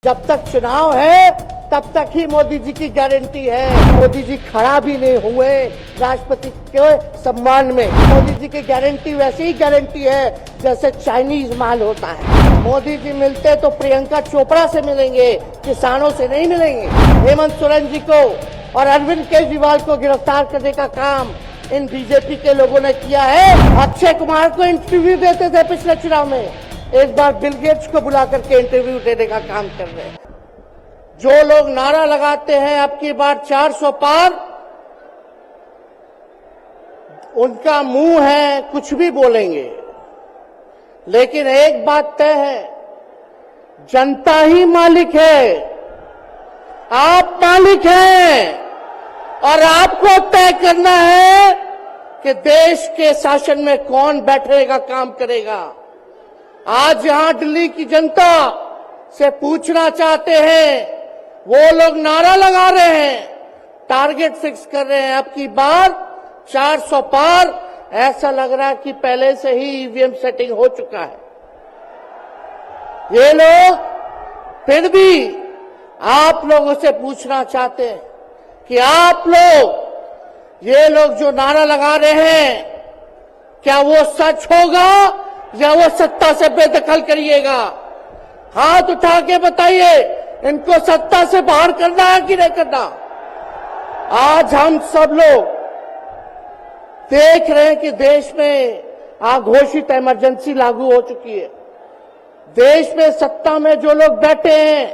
जब तक चुनाव है तब तक ही मोदी जी की गारंटी है। मोदी जी खड़ा भी नहीं हुए राष्ट्रपति के सम्मान में। मोदी जी की गारंटी वैसी ही गारंटी है जैसे चाइनीज माल होता है। मोदी जी मिलते तो प्रियंका चोपड़ा से मिलेंगे, किसानों से नहीं मिलेंगे। हेमंत सोरेन जी को और अरविंद केजरीवाल को गिरफ्तार करने का काम इन बीजेपी के लोगों ने किया है। अक्षय कुमार को इंटरव्यू देते थे पिछले चुनाव में, एक बार बिल गेट्स को बुला करके इंटरव्यू देने का काम कर रहे हैं। जो लोग नारा लगाते हैं अब की बार 400 पार, उनका मुंह है कुछ भी बोलेंगे, लेकिन एक बात तय है, जनता ही मालिक है, आप मालिक हैं और आपको तय करना है कि देश के शासन में कौन बैठने का काम करेगा। आज यहां दिल्ली की जनता से पूछना चाहते हैं, वो लोग नारा लगा रहे हैं, टारगेट फिक्स कर रहे हैं अब की बार 400 पार। ऐसा लग रहा है कि पहले से ही ईवीएम सेटिंग हो चुका है। ये लोग फिर भी आप लोगों से पूछना चाहते हैं कि आप लोग, ये लोग जो नारा लगा रहे हैं, क्या वो सच होगा या वो सत्ता से बेदखल करिएगा? हाथ उठा के बताइए, इनको सत्ता से बाहर करना है कि नहीं करना? आज हम सब लोग देख रहे हैं कि देश में अघोषित इमरजेंसी लागू हो चुकी है। देश में सत्ता में जो लोग बैठे हैं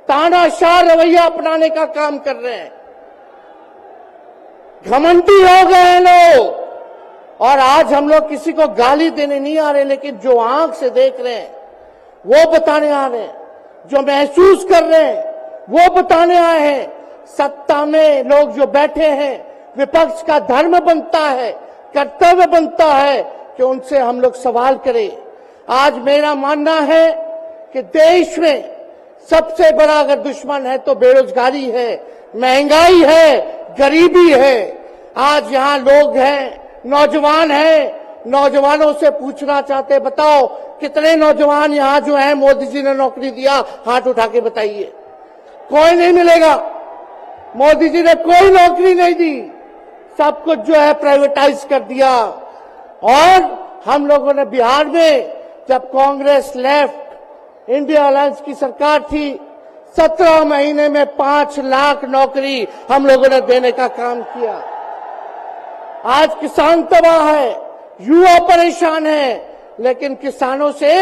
तानाशाह रवैया अपनाने का काम कर रहे हैं, घमंडी हो गए हैं लोग। और आज हम लोग किसी को गाली देने नहीं आ रहे, लेकिन जो आंख से देख रहे हैं वो बताने आ रहे हैं, जो महसूस कर रहे हैं वो बताने आए हैं। सत्ता में लोग जो बैठे हैं, विपक्ष का धर्म बनता है, कर्तव्य बनता है कि उनसे हम लोग सवाल करें। आज मेरा मानना है कि देश में सबसे बड़ा अगर दुश्मन है तो बेरोजगारी है, महंगाई है, गरीबी है। आज यहाँ लोग हैं, नौजवान हैं, नौजवानों से पूछना चाहते, बताओ कितने नौजवान यहाँ जो हैं मोदी जी ने नौकरी दिया? हाथ उठा के बताइए। कोई नहीं मिलेगा। मोदी जी ने कोई नौकरी नहीं दी, सब कुछ जो है प्राइवेटाइज कर दिया। और हम लोगों ने बिहार में जब कांग्रेस लेफ्ट इंडिया अलायंस की सरकार थी, 17 महीने में 5 लाख नौकरी हम लोगों ने देने का काम किया। आज किसान तबाह है, युवा परेशान है, लेकिन किसानों से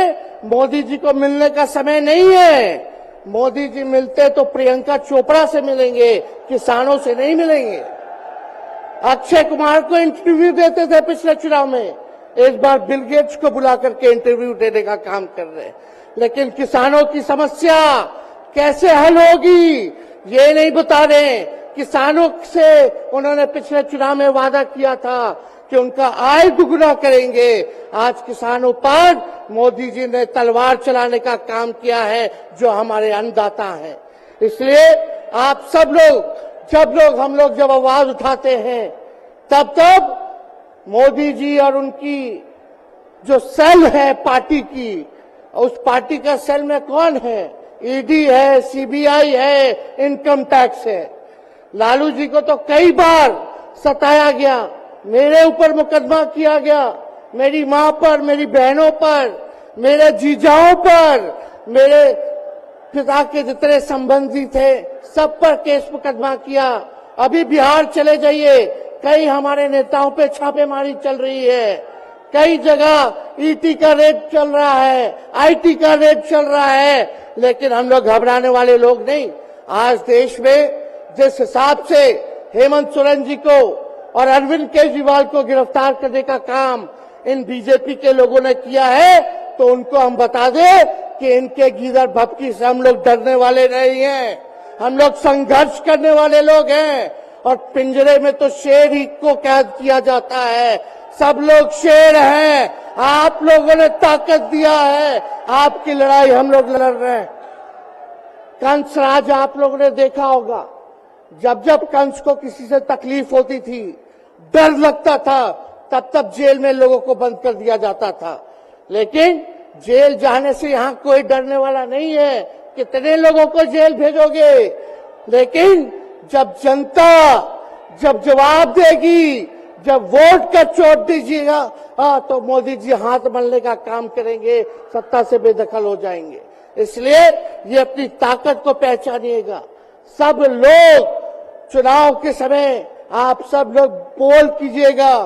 मोदी जी को मिलने का समय नहीं है। मोदी जी मिलते तो प्रियंका चोपड़ा से मिलेंगे, किसानों से नहीं मिलेंगे। अक्षय कुमार को इंटरव्यू देते थे पिछले चुनाव में, एक बार बिल गेट्स को बुला करके इंटरव्यू देने का काम कर रहे हैं। लेकिन किसानों की समस्या कैसे हल होगी ये नहीं बता रहे। किसानों से उन्होंने पिछले चुनाव में वादा किया था कि उनका आय दुगुना करेंगे। आज किसानों पर मोदी जी ने तलवार चलाने का काम किया है, जो हमारे अन्नदाता हैं। इसलिए आप सब लोग, जब आवाज उठाते हैं, तब मोदी जी और उनकी जो सेल है पार्टी की, उस पार्टी का सेल में कौन है? ईडी है, सीबीआई है, इनकम टैक्स है। लालू जी को तो कई बार सताया गया, मेरे ऊपर मुकदमा किया गया, मेरी मां पर, मेरी बहनों पर, मेरे जीजाओं पर, मेरे पिता के जितने संबंधी थे सब पर केस मुकदमा किया। अभी बिहार चले जाइए, कई हमारे नेताओं पे छापेमारी चल रही है, कई जगह ईटी का रेड चल रहा है, आईटी का रेड चल रहा है, लेकिन हम लोग घबराने वाले लोग नहीं। आज देश में जिस हिसाब से हेमंत सोरेन जी को और अरविंद केजरीवाल को गिरफ्तार करने का काम इन बीजेपी के लोगों ने किया है, तो उनको हम बता दें कि इनके गीदड़ भपकी से हम लोग डरने वाले नहीं हैं। हम लोग संघर्ष करने वाले लोग हैं। और पिंजरे में तो शेर ही को कैद किया जाता है, सब लोग शेर हैं। आप लोगों ने ताकत दिया है, आपकी लड़ाई हम लोग लड़ रहे हैं। कंस राज आप लोगों ने देखा होगा, जब जब कंस को किसी से तकलीफ होती थी, डर लगता था, तब जेल में लोगों को बंद कर दिया जाता था। लेकिन जेल जाने से यहां कोई डरने वाला नहीं है। कितने लोगों को जेल भेजोगे? लेकिन जब जनता जब जवाब देगी, जब वोट का चोट दीजिएगा, तो मोदी जी हाथ मलने का काम करेंगे, सत्ता से बेदखल हो जाएंगे। इसलिए ये अपनी ताकत को पहचानिएगा। सब लोग चुनाव के समय आप सब लोग पोल कीजिएगा,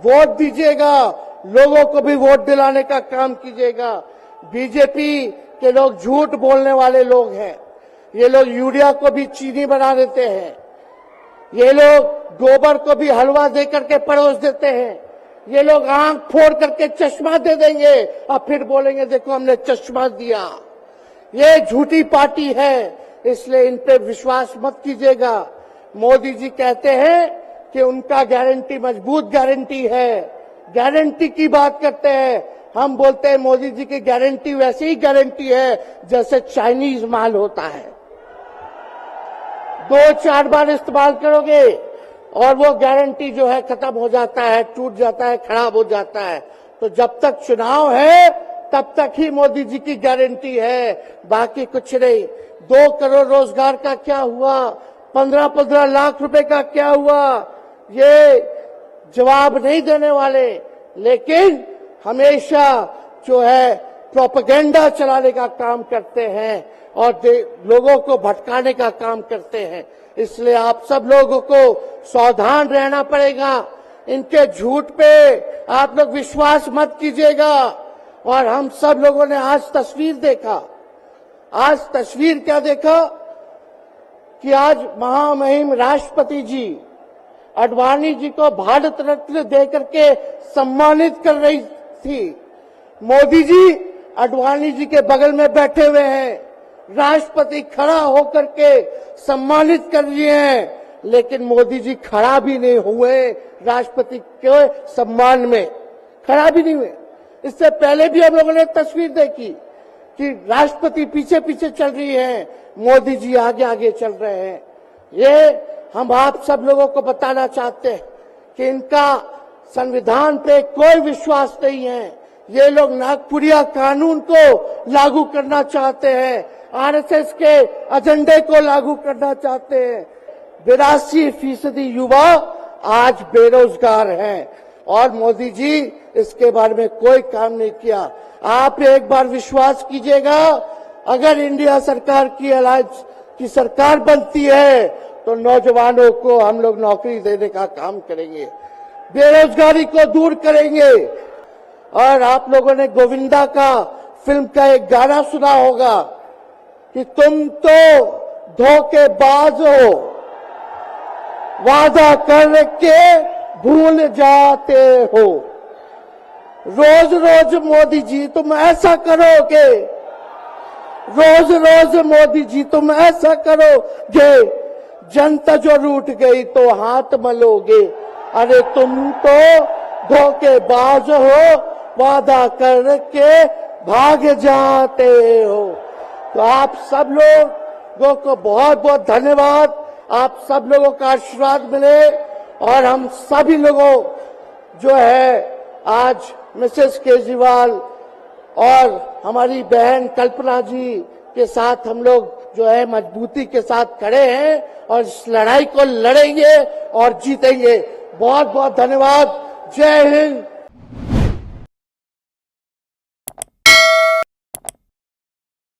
वोट दीजिएगा, लोगों को भी वोट दिलाने का काम कीजिएगा। बीजेपी के लोग झूठ बोलने वाले लोग हैं। ये लोग यूरिया को भी चीनी बना देते हैं, ये लोग गोबर को भी हलवा दे करके परोस देते हैं, ये लोग आंख फोड़ करके चश्मा दे देंगे और फिर बोलेंगे देखो हमने चश्मा दिया। ये झूठी पार्टी है, इसलिए इन पे विश्वास मत कीजिएगा। मोदी जी कहते हैं कि उनका गारंटी मजबूत गारंटी है, गारंटी की बात करते हैं। हम बोलते हैं मोदी जी की गारंटी वैसे ही गारंटी है जैसे चाइनीज माल होता है, 2-4 बार इस्तेमाल करोगे और वो गारंटी जो है खत्म हो जाता है, टूट जाता है, खराब हो जाता है। तो जब तक चुनाव है तब तक ही मोदी जी की गारंटी है, बाकी कुछ नहीं। 2 करोड़ रोजगार का क्या हुआ, 15-15 लाख रुपए का क्या हुआ, ये जवाब नहीं देने वाले, लेकिन हमेशा जो है प्रोपेगेंडा चलाने का काम करते हैं और लोगों को भटकाने का काम करते हैं। इसलिए आप सब लोगों को सावधान रहना पड़ेगा। इनके झूठ पे आप लोग विश्वास मत कीजिएगा। और हम सब लोगों ने आज तस्वीर देखा, आज तस्वीर क्या देखा कि आज महामहिम राष्ट्रपति जी आडवाणी जी को भारत रत्न देकर के सम्मानित कर रही थी। मोदी जी आडवाणी जी के बगल में बैठे हुए हैं, राष्ट्रपति खड़ा होकर के सम्मानित कर रहे हैं, लेकिन मोदी जी खड़ा भी नहीं हुए राष्ट्रपति के सम्मान में, खड़ा भी नहीं हुए। इससे पहले भी हम लोगों ने तस्वीर देखी कि राष्ट्रपति पीछे पीछे चल रही है, मोदी जी आगे आगे चल रहे हैं। ये हम आप सब लोगों को बताना चाहते हैं कि इनका संविधान पे कोई विश्वास नहीं है। ये लोग नागपुरिया कानून को लागू करना चाहते हैं, आरएसएस के एजेंडे को लागू करना चाहते हैं। 82% युवा आज बेरोजगार हैं और मोदी जी इसके बारे में कोई काम नहीं किया। आप एक बार विश्वास कीजिएगा, अगर इंडिया सरकार की अलायंस की सरकार बनती है तो नौजवानों को हम लोग नौकरी देने का काम करेंगे, बेरोजगारी को दूर करेंगे। और आप लोगों ने गोविंदा का फिल्म का एक गाना सुना होगा कि तुम तो धोखेबाज हो, वादा करके भूल जाते हो। रोज रोज मोदी जी तुम ऐसा करोगे, रोज रोज मोदी जी तुम ऐसा करोगे, जनता जो रूठ गई तो हाथ मलोगे। अरे तुम तो धोखेबाज हो, वादा करके भाग जाते हो। तो आप सब लोगों को बहुत बहुत धन्यवाद, आप सब लोगों का आशीर्वाद मिले और हम सभी लोगों जो है आज मिसेस केजरीवाल और हमारी बहन कल्पना जी के साथ हम लोग जो है मजबूती के साथ खड़े हैं और इस लड़ाई को लड़ेंगे और जीतेंगे। बहुत बहुत धन्यवाद। जय हिंद,